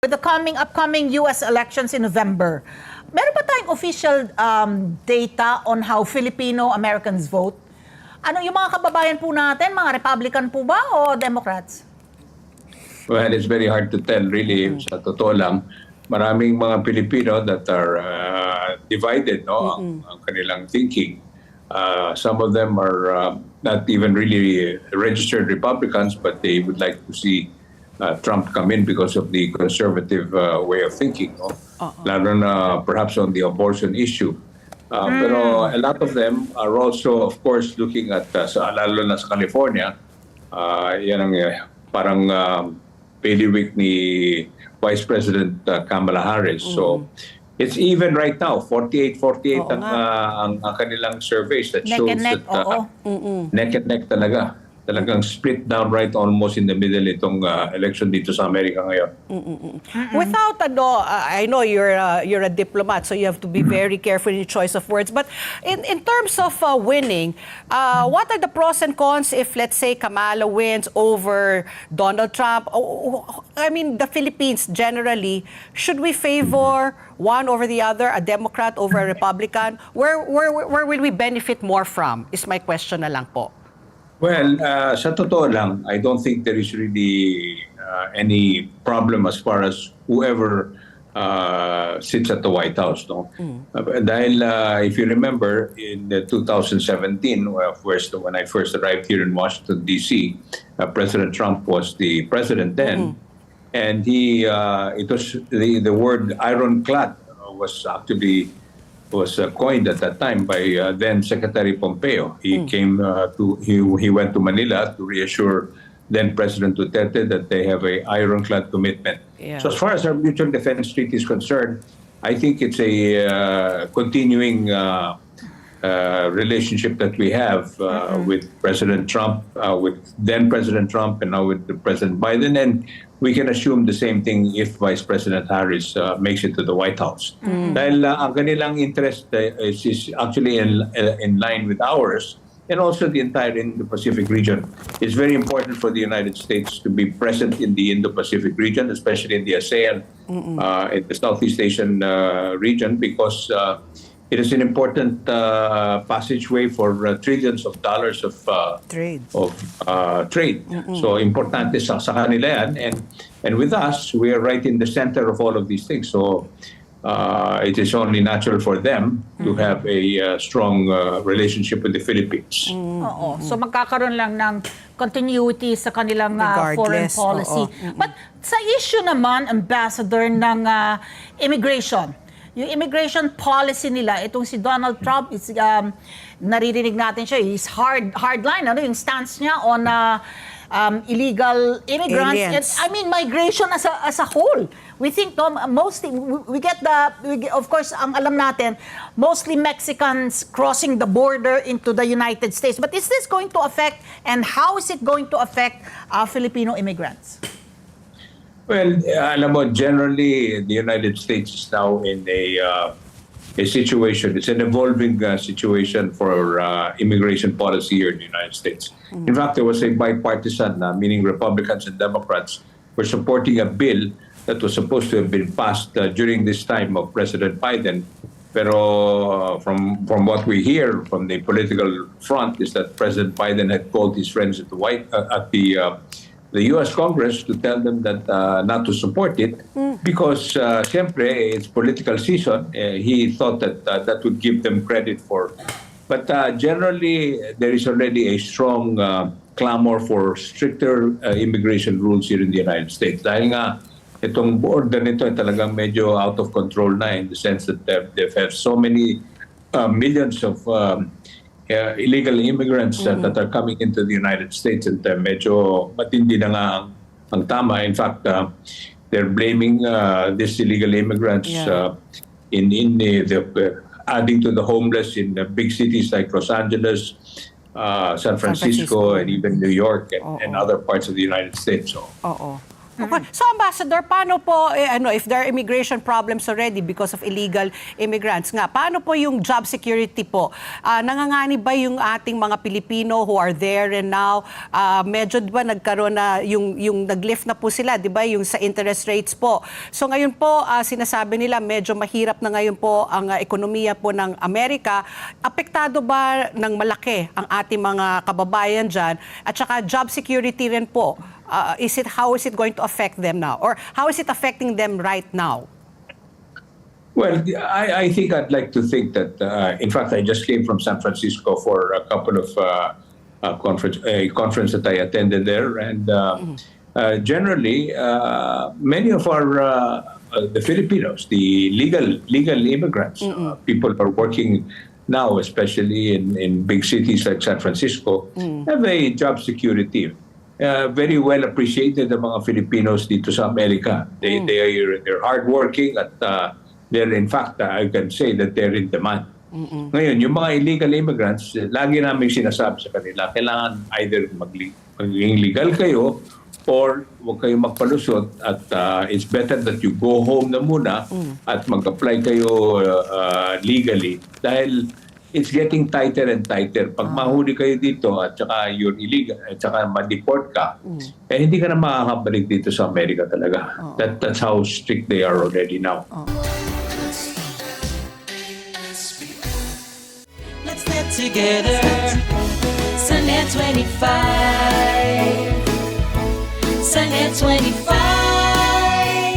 With the upcoming U.S. elections in November, meron ba tayong official data on how Filipino Americans vote? Ano yung mga kababayan po natin, mga Republican po ba o Democrats? Well, it's very hard to tell really. Sa totoo lang, maraming mga Pilipino that are divided, no, ang kanilang thinking. Some of them are not even really registered Republicans, but they would like to see Trump come in because of the conservative way of thinking, no? Lalo na perhaps on the abortion issue. Pero a lot of them are also, of course, looking at, lalo na sa California, yan ang parang bailiwick ni Vice President Kamala Harris. So it's even right now, 48-48 ang kanilang surveys that shows that neck and neck talaga. Talagang split down right almost in the middle itong election dito sa Amerika ngayon. Without I know you're a diplomat, so you have to be very careful in your choice of words. But in terms of winning, what are the pros and cons if, let's say, Kamala wins over Donald Trump? I mean, the Philippines generally, should we favor one over the other, a Democrat over a Republican? Where will we benefit more from? Is my question na lang po. Well, sa totoo lang, I don't think there is really any problem as far as whoever sits at the White House. No? Dahil if you remember, in 2017, when I first arrived here in Washington, D.C., President Trump was the president then. And it was the word ironclad was actually coined at that time by then Secretary Pompeo. He he went to Manila to reassure then President Duterte that they have a ironclad commitment. Yeah. So as far as our mutual defense treaty is concerned, I think it's a continuing relationship that we have with President Trump, with then President Trump, and now with President Biden, and we can assume the same thing if Vice President Harris makes it to the White House. Dahil ang kanilang interest is actually in line with ours, and also the entire Indo-Pacific region. It's very important for the United States to be present in the Indo-Pacific region, especially in the ASEAN, in the Southeast Asian region, because it is an important passageway for trillions of dollars of trade. So importante sa kanila yan. And with us, we are right in the center of all of these things. So it is only natural for them to have a strong relationship with the Philippines. Oo. So magkakaroon lang ng continuity sa kanilang foreign policy. But sa issue naman, Ambassador, ng immigration, yung immigration policy nila, itong si Donald Trump, naririnig natin siya, he's hardline, yung stance niya on illegal immigrants. And, I mean, migration as a whole. We think, mostly, of course, ang alam natin, mostly Mexicans crossing the border into the United States. But is this going to affect, and how is it going to affect Filipino immigrants? Well, alam mo, generally, the United States is now in a situation, it's an evolving situation for immigration policy here in the United States. In fact, there was a bipartisan, meaning Republicans and Democrats, were supporting a bill that was supposed to have been passed during this time of President Biden. Pero from what we hear from the political front is that President Biden had called his friends at the U.S. Congress to tell them that not to support it because, siyempre, it's political season. He thought that that would give them credit for. But generally, there is already a strong clamor for stricter immigration rules here in the United States. Dahil nga, itong border nito ay talagang medyo out of control na in the sense that they have so many millions of illegal immigrants that are coming into the United States, and medyo matindi na nga ang tama. In fact, they're blaming these illegal immigrants in the adding to the homeless in the big cities like Los Angeles, San Francisco, and even New York and other parts of the United States. So. Okay. So, Ambassador, paano po, if there are immigration problems already because of illegal immigrants nga, paano po yung job security po? Nanganganib ba yung ating mga Pilipino who are there and now? Medyo, di ba, nagkaroon na, yung nag-lift na po sila, di ba, yung sa interest rates po. So, ngayon po, sinasabi nila, medyo mahirap na ngayon po ang ekonomiya po ng Amerika. Apektado ba ng malaki ang ating mga kababayan dyan? At saka, job security rin po. How is it going to affect them now? Or how is it affecting them right now? Well, I think I'd like to think that, in fact, I just came from San Francisco for a couple of conference that I attended there. And generally, many of the Filipinos, the legal immigrants, people are working now, especially in big cities like San Francisco, have a job security. Very well appreciated ng mga Filipinos dito sa Amerika. They're hardworking at they're, in fact, I can say that they're in demand. Ngayon, yung mga illegal immigrants, lagi namin sinasabi sa kanila, kailangan either maging legal kayo or huwag kayong magpalusot at it's better that you go home na muna at mag-apply kayo legally dahil it's getting tighter and tighter. Pag mahuli kayo dito at saka you're illegal at saka ma-deport ka, hindi ka na makakabalik dito sa Amerika talaga. That's how strict they are already now. Let's get together sa NET25. Sa NET25.